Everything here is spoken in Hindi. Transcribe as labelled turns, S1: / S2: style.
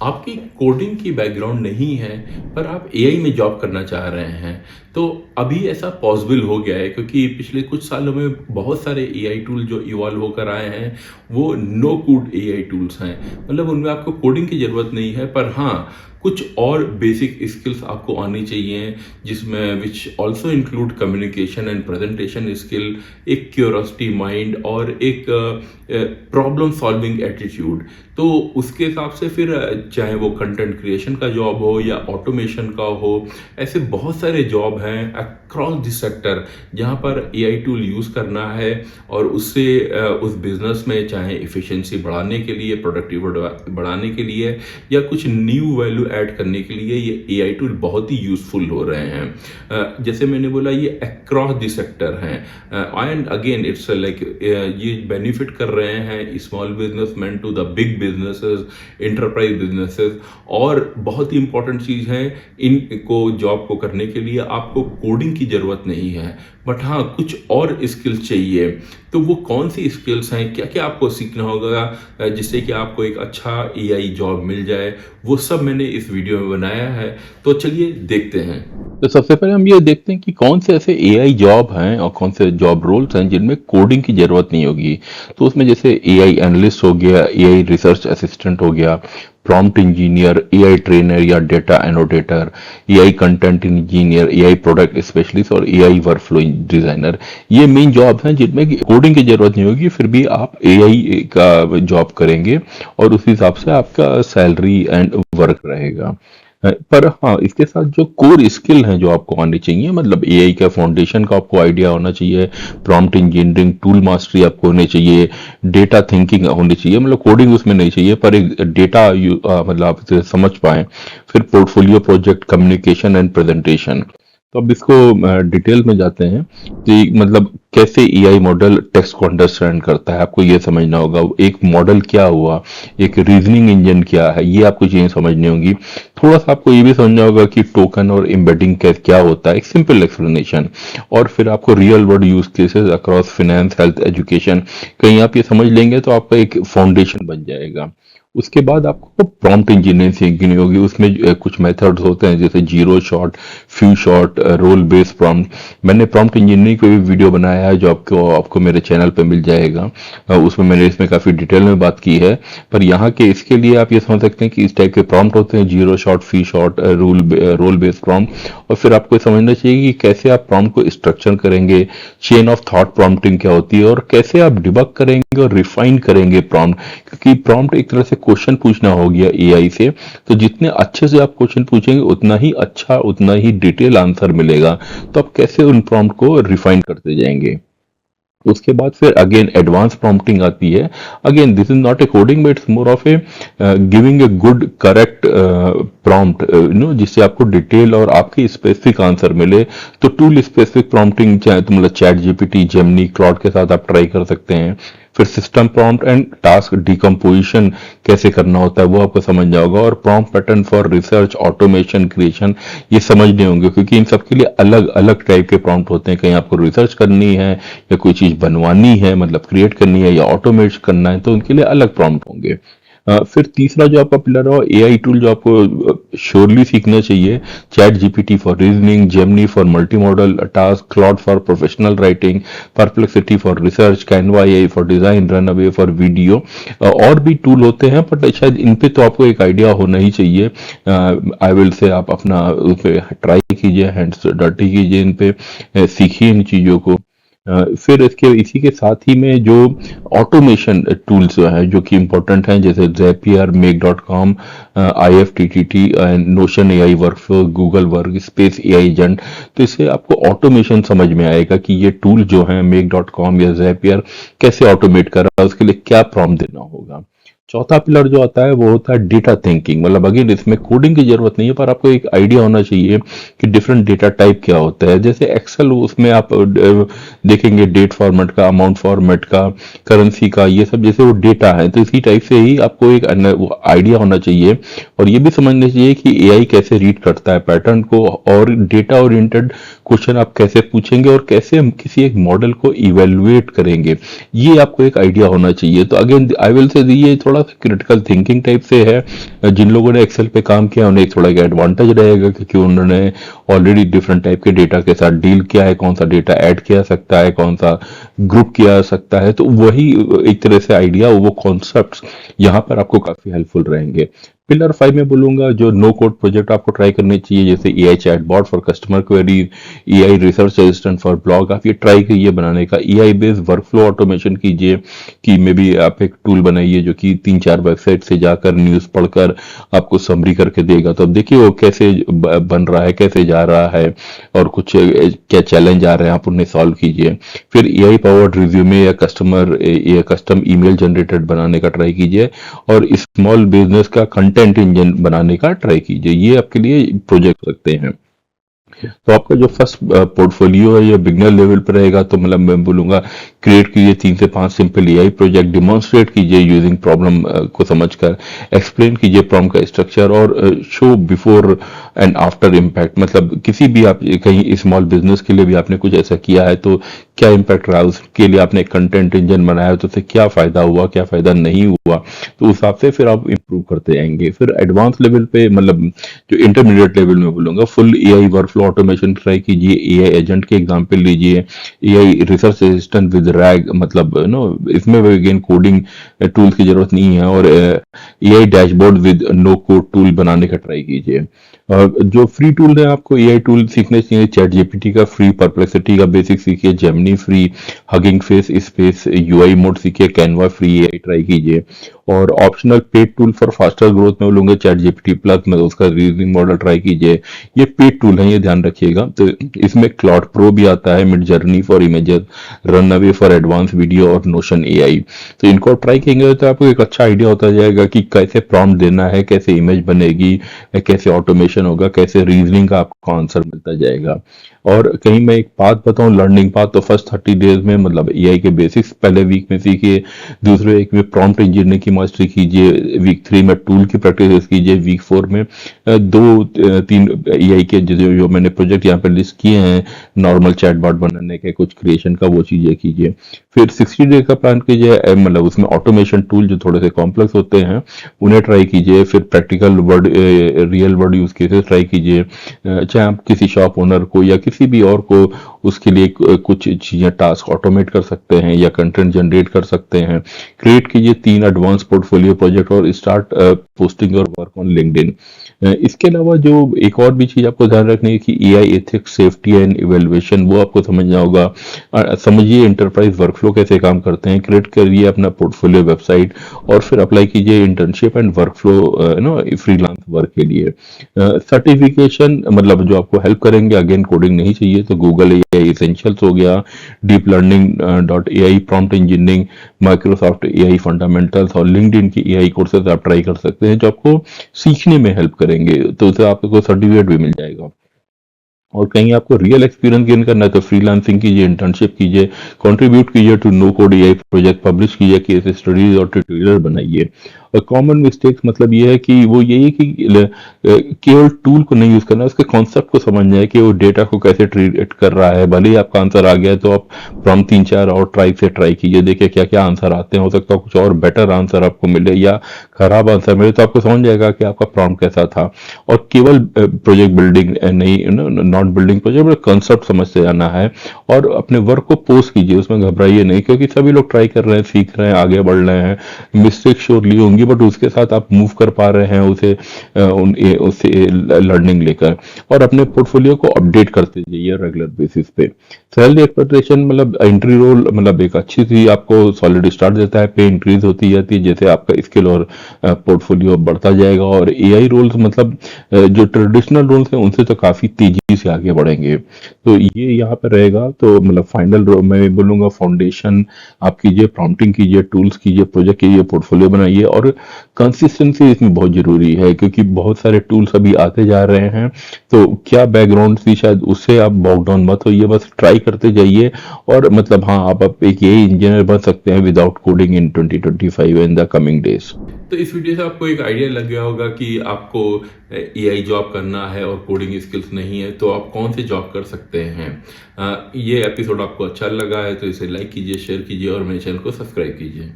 S1: आपकी कोडिंग की बैकग्राउंड नहीं है, पर आप एआई में जॉब करना चाह रहे हैं, तो अभी ऐसा पॉसिबल हो गया है क्योंकि पिछले कुछ सालों में बहुत सारे एआई टूल जो इवॉल्व होकर आए हैं, वो नो कोड एआई टूल्स हैं। मतलब उनमें आपको कोडिंग की ज़रूरत नहीं है, पर हाँ, कुछ और बेसिक स्किल्स आपको आनी चाहिए, जिसमें which also include communication and presentation skill, एक क्यूरोसिटी माइंड और एक प्रॉब्लम सॉल्विंग एटीट्यूड। तो उसके हिसाब से फिर चाहे वो कंटेंट क्रिएशन का जॉब हो या ऑटोमेशन का हो, ऐसे बहुत सारे जॉब हैं अक्रॉस द सेक्टर जहाँ पर एआई टूल यूज़ करना है और उससे उस बिजनेस में चाहे इफ़िशिएंसी बढ़ाने के लिए, प्रोडक्टिविटी बढ़ाने के लिए या कुछ न्यू वैल्यू ऐड करने के लिए ये एआई टूल बहुत ही यूज़फुल हो रहे हैं। जैसे मैंने बोला, ये अक्रॉस द सेक्टर हैं एंड अगेन इट्स लाइक ये बेनिफिट कर रहे हैं small businessman to the big businesses, enterprise businesses. और बहुत ही इंपॉर्टेंट चीज़ है, इनको जॉब को करने के लिए आपको कोडिंग की ज़रूरत नहीं है, बट हाँ कुछ और स्किल्स चाहिए। तो वो कौन सी स्किल्स हैं, क्या क्या आपको सीखना होगा जिससे कि आपको एक अच्छा एआई जॉब मिल जाए, वो सब मैंने इस वीडियो में बनाया है। तो चलिए देखते हैं।
S2: तो सबसे पहले हम ये देखते हैं कि कौन से ऐसे एआई जॉब हैं और कौन से जॉब रोल्स हैं जिनमें कोडिंग की जरूरत नहीं होगी। तो उसमें जैसे एआई एनालिस्ट हो गया, एआई रिसर्च असिस्टेंट हो गया, प्रॉम्प्ट इंजीनियर, एआई ट्रेनर या data एनोटेटर, AI content engineer, AI product specialist और एआई वर्कफ्लो डिजाइनर। ये मेन जॉब हैं जिनमें कोडिंग की जरूरत नहीं होगी, फिर भी आप एआई का जॉब करेंगे और उस हिसाब से आपका सैलरी एंड वर्क रहेगा। पर हाँ, इसके साथ जो कोर स्किल हैं जो आपको आनी चाहिए, मतलब एआई का फाउंडेशन का आपको आइडिया होना चाहिए, प्रॉम्प्ट इंजीनियरिंग, टूल मास्टरी आपको होनी चाहिए, डेटा थिंकिंग होनी चाहिए, मतलब कोडिंग उसमें नहीं चाहिए पर एक डेटा मतलब आप इसे समझ पाए। फिर portfolio project, communication and presentation. तो अब इसको डिटेल में जाते हैं कि मतलब कैसे एआई मॉडल टेक्स्ट को अंडरस्टैंड करता है, आपको ये समझना होगा। एक मॉडल क्या हुआ, एक रीजनिंग इंजन क्या है, ये आपको चीजें समझनी होंगी। थोड़ा सा आपको ये भी समझना होगा कि टोकन और एम्बेडिंग क्या होता है, एक सिंपल एक्सप्लेनेशन। और फिर आपको real world use cases across finance, health, education, कहीं आप ये समझ लेंगे तो आपका एक फाउंडेशन बन जाएगा। उसके बाद आपको प्रॉम्प्ट इंजीनियरिंग सीखनी होगी। उसमें कुछ मेथड्स होते हैं जैसे zero shot, few shot, role based prompt. मैंने प्रॉम्प्ट इंजीनियरिंग पे भी वीडियो बनाया है जो आपको आपको मेरे चैनल पे मिल जाएगा। उसमें मैंने इसमें काफ़ी डिटेल में बात की है। पर यहाँ के इसके लिए आप ये समझ सकते हैं कि इस टाइप के प्रॉम्प्ट होते हैं, zero shot, few shot, role based prompt. और फिर आपको समझना चाहिए कि कैसे आप प्रॉम्प्ट को स्ट्रक्चर करेंगे, चेन ऑफ थॉट प्रॉम्प्टिंग क्या होती है और कैसे आप डिबग करेंगे और रिफाइन करेंगे प्रॉम्प्ट। क्योंकि प्रॉम्प्ट एक तरह से क्वेश्चन पूछना हो गया एआई से, तो जितने अच्छे से आप क्वेश्चन पूछेंगे उतना ही अच्छा, उतना ही डिटेल आंसर मिलेगा। तो आप कैसे उन प्रॉम्प्ट को रिफाइन करते जाएंगे। उसके बाद फिर अगेन एडवांस प्रॉम्प्टिंग आती है। Again this is not a coding but it's more of A giving a good correct prompt, जिससे आपको डिटेल और आपकी स्पेसिफिक आंसर मिले। तो टूल स्पेसिफिक प्रॉम्प्टिंग चाहे तो मतलब चैट जीपीटी, जेमिनी, क्लॉड के साथ आप ट्राई कर सकते हैं। फिर system prompt and task decomposition कैसे करना होता है वो आपको समझना होगा। और prompt pattern for research, automation, creation, ये समझने होंगे क्योंकि इन सबके लिए अलग अलग टाइप के प्रॉम्प्ट होते हैं। कहीं आपको रिसर्च करनी है या कोई चीज बनवानी है, मतलब क्रिएट करनी है या ऑटोमेट करना है, तो उनके लिए अलग प्रॉम्प्ट होंगे। फिर तीसरा जो आपका पिलर हो, एआई टूल जो आपको श्योरली सीखना चाहिए, chat GPT for reasoning, Gemini for multi modal task, Claude for professional writing, perplexity for research, Canva AI for design, runaway for video. और भी टूल होते हैं बट शायद इन पे तो आपको एक आइडिया होना ही चाहिए। आई विल से आप अपना उस पे ट्राई कीजिए, हैंड्स डर्टी कीजिए, इन पे सीखिए इन चीजों को। फिर इसके इसी के साथ ही में जो ऑटोमेशन टूल्स जो हैं जो कि इम्पोर्टेंट हैं, जैसे Zapier, make dot com, IFTTT, Notion AI workflow, Google workspace, AI agent. तो इससे आपको ऑटोमेशन समझ में आएगा कि ये टूल जो है मेक डॉट कॉम या ज़ैपियर कैसे ऑटोमेट कर रहा है, उसके लिए क्या प्रॉम्प्ट देना होगा। चौथा पिलर जो आता है वो होता है डेटा थिंकिंग। मतलब अगेन इसमें कोडिंग की जरूरत नहीं है पर आपको एक आइडिया होना चाहिए कि डिफरेंट डेटा टाइप क्या होता है। जैसे एक्सेल, उसमें आप देखेंगे डेट फॉर्मेट का, अमाउंट फॉर्मेट का, करेंसी का, ये सब जैसे वो डेटा है। तो इसी टाइप से ही आपको एक आइडिया होना चाहिए और ये भी समझना चाहिए कि एआई कैसे रीड करता है पैटर्न को। और डेटा ओरिएंटेड क्वेश्चन आप कैसे पूछेंगे और कैसे हम किसी एक मॉडल को इवेलुएट करेंगे, ये आपको एक आइडिया होना चाहिए। तो अगेन आई विल से ये थोड़ा सा क्रिटिकल थिंकिंग टाइप से है। जिन लोगों ने एक्सेल पे काम किया उन्हें थोड़ा एडवांटेज रहेगा, क्योंकि उन्होंने ऑलरेडी डिफरेंट टाइप के डेटा के साथ डील किया है, कौन सा डेटा ऐड किया सकता है, कौन सा ग्रुप किया जा सकता है। तो वही एक तरह से आइडिया, वो कॉन्सेप्ट्स यहाँ पर आपको काफी हेल्पफुल रहेंगे। पिलर 5 में बोलूंगा जो नो कोड प्रोजेक्ट आपको ट्राई करने चाहिए, जैसे AI chatbot for customer queries, AI research assistant for blog, आप ये ट्राई कीजिए बनाने का। एआई बेस्ड वर्कफ्लो ऑटोमेशन कीजिए, कि मे बी आप एक टूल बनाइए जो कि 3-4 वेबसाइट से जाकर न्यूज़ पढ़कर आपको समरी करके देगा। तो अब देखिए वो कैसे बन रहा है, कैसे जा रहा है, और कुछ क्या चैलेंज आ रहे हैं, आप उन्हें सॉल्व कीजिए। फिर एआई पावर्ड रिज्यूमे या कस्टम ईमेल जनरेटेड बनाने का ट्राई कीजिए, और स्मॉल बिजनेस का कंटेंट इंजन बनाने का ट्राई कीजिए। ये आपके लिए प्रोजेक्ट रखते हैं। तो आपका जो फर्स्ट पोर्टफोलियो है ये बिगनर लेवल पर रहेगा। तो मतलब मैं बोलूंगा क्रिएट कीजिए 3 से 5 सिंपल एआई प्रोजेक्ट, डिमॉन्स्ट्रेट कीजिए यूजिंग प्रॉब्लम को समझकर, एक्सप्लेन कीजिए प्रॉब्लम का स्ट्रक्चर, और show before and after impact. मतलब किसी भी आप कहीं स्मॉल बिजनेस के लिए भी आपने कुछ ऐसा किया है तो क्या इम्पैक्ट रहा, उसके लिए आपने कंटेंट इंजन बनाया तो उससे क्या फायदा हुआ, क्या फायदा नहीं हुआ, तो उस हिसाब से फिर आप इंप्रूव करते जाएंगे। फिर एडवांस लेवल पे, मतलब जो इंटरमीडिएट लेवल में बोलूंगा, full AI workflow automation try कीजिए, एआई एजेंट के एग्जांपल लीजिए, AI research assistant with rag, मतलब इसमें अगेन कोडिंग टूल्स की जरूरत नहीं है, और AI dashboard with no code tool बनाने का ट्राई कीजिए। और जो फ्री टूल है आपको एआई टूल सीखने चाहिए, चैट जीपीटी का फ्री, परप्लेक्सिटी का बेसिक सीखिए, Gemini free, hugging face space UI mode सीखिए, कैनवा फ्री एआई ट्राई कीजिए। और optional paid tool for faster growth में बोलूंगा चैट जीपीटी प्लस में उसका रीजनिंग मॉडल ट्राई कीजिए। ये पेड टूल है, ये ध्यान रखिएगा। तो इसमें क्लाउड प्रो भी आता है, mid journey for images, run away for advance video, और नोशन एआई। तो इनको ट्राई करेंगे तो आपको एक अच्छा आइडिया होता जाएगा कि कैसे प्रॉम्प्ट देना है, कैसे इमेज बनेगी, कैसे ऑटोमेशन होगा, कैसे रीजनिंग का आपको आंसर मिलता जाएगा। और कहीं मैं एक पाथ बताऊं, लर्निंग पाथ, तो फर्स्ट 30 डेज में मतलब एआई के बेसिक्स पहले वीक में सीखिए, दूसरे वीक में प्रॉम्प्ट इंजीनियरिंग की मास्टरी कीजिए, वीक 3 में टूल की प्रैक्टिस कीजिए, वीक 4 में 2-3 एआई के जो मैंने प्रोजेक्ट यहाँ पे लिस्ट किए हैं, नॉर्मल चैटबॉट बनाने के, कुछ क्रिएशन का, वो चीजें कीजिए। फिर 60 डे का प्लान कीजिए, मतलब उसमें ऑटोमेशन टूल जो थोड़े से कॉम्प्लेक्स होते हैं उन्हें ट्राई कीजिए। फिर practical word, real word use cases try कीजिए, चाहे आप किसी शॉप ओनर को या किसी भी और को उसके लिए कुछ चीजें, टास्क ऑटोमेट कर सकते हैं या कंटेंट जनरेट कर सकते हैं। क्रिएट कीजिए 3 एडवांस पोर्टफोलियो प्रोजेक्ट, और स्टार्ट पोस्टिंग और वर्क ऑन लिंक्डइन। इसके अलावा जो एक और भी चीज आपको ध्यान रखनी है कि AI ethics, safety and evaluation, वो आपको समझना होगा। समझिए एंटरप्राइज वर्कफ्लो कैसे काम करते हैं, क्रिएट करिए अपना पोर्टफोलियो वेबसाइट, और फिर अप्लाई कीजिए internship and workflow freelance work के लिए। सर्टिफिकेशन मतलब जो आपको हेल्प करेंगे, अगेन कोडिंग नहीं चाहिए तो गूगल एआई एसेंशियल्स हो गया, deep learning .ai, prompt engineering, Microsoft AI fundamentals, और लिंक्डइन की एआई कोर्सेज आप ट्राई कर सकते हैं जो आपको सीखने में हेल्प करेंगे, तो उससे आपको सर्टिफिकेट भी मिल जाएगा। और कहीं आपको रियल एक्सपीरियंस गेन करना है तो फ्रीलांसिंग कीजिए, इंटर्नशिप कीजिए, कंट्रीब्यूट कीजिए to no code AI project, publish कीजिए, केस स्टडीज और ट्यूटोरियल बनाइए। और कॉमन मिस्टेक्स मतलब ये है कि वो यही है कि केवल टूल को नहीं यूज करना, उसके कॉन्सेप्ट को समझना है कि वो डेटा को कैसे ट्रीट कर रहा है। भले ही आपका आंसर आ गया है तो आप प्रॉम्प्ट 3-4 और ट्राई कीजिए, देखिए क्या क्या आंसर आते हैं, हो सकता है कुछ और बेटर आंसर आपको मिले या खराब आंसर मिले, तो आपको समझ जाएगा कि आपका प्रॉम्प्ट कैसा था। और केवल प्रोजेक्ट बिल्डिंग नहीं, not building project, but concept समझते जाना है, और अपने वर्क को पोस्ट कीजिए, उसमें घबराइए नहीं, क्योंकि सभी लोग ट्राई कर रहे हैं, सीख रहे हैं, आगे बढ़ रहे हैं। मिस्टेक श्योरली होंगी, बट उसके साथ आप मूव कर पा रहे हैं, उसे लर्निंग लेकर, और अपने पोर्टफोलियो को अपडेट करते जाइए रेगुलर बेसिस पे। सैलरी एक्सपेक्टेशन मतलब एंट्री रोल, मतलब एक अच्छी सी आपको सॉलिड स्टार्ट देता है, पे इंक्रीज होती जाती है जैसे आपका स्किल और पोर्टफोलियो बढ़ता जाएगा। और एआई रोल्स मतलब जो ट्रेडिशनल रोल्स हैं उनसे तो काफी तेजी से आगे बढ़ेंगे, तो ये यहाँ पे रहेगा। तो मतलब फाइनल मैं बोलूंगा फाउंडेशन आप कीजिए, प्रॉम्प्टिंग कीजिए, टूल्स कीजिए, प्रोजेक्ट कीजिए, पोर्टफोलियो बनाइए, और और कंसिस्टेंसी इसमें बहुत ज़रूरी है, क्योंकि बहुत सारे टूल्स अभी आते जा रहे हैं। तो क्या बैकग्राउंड थी, शायद उससे आप बॉग डाउन मत होइए, बस ट्राई करते जाइए। और मतलब हाँ, आप एक यही इंजीनियर बन सकते हैं without coding in 2025 in the coming days.
S1: तो इस वीडियो से आपको एक आइडिया लग गया होगा कि आपको एआई जॉब करना है और कोडिंग स्किल्स नहीं है तो आप कौन से जॉब कर सकते हैं। ये एपिसोड आपको अच्छा लगा है तो इसे लाइक कीजिए, शेयर कीजिए और मेरे चैनल को सब्सक्राइब कीजिए।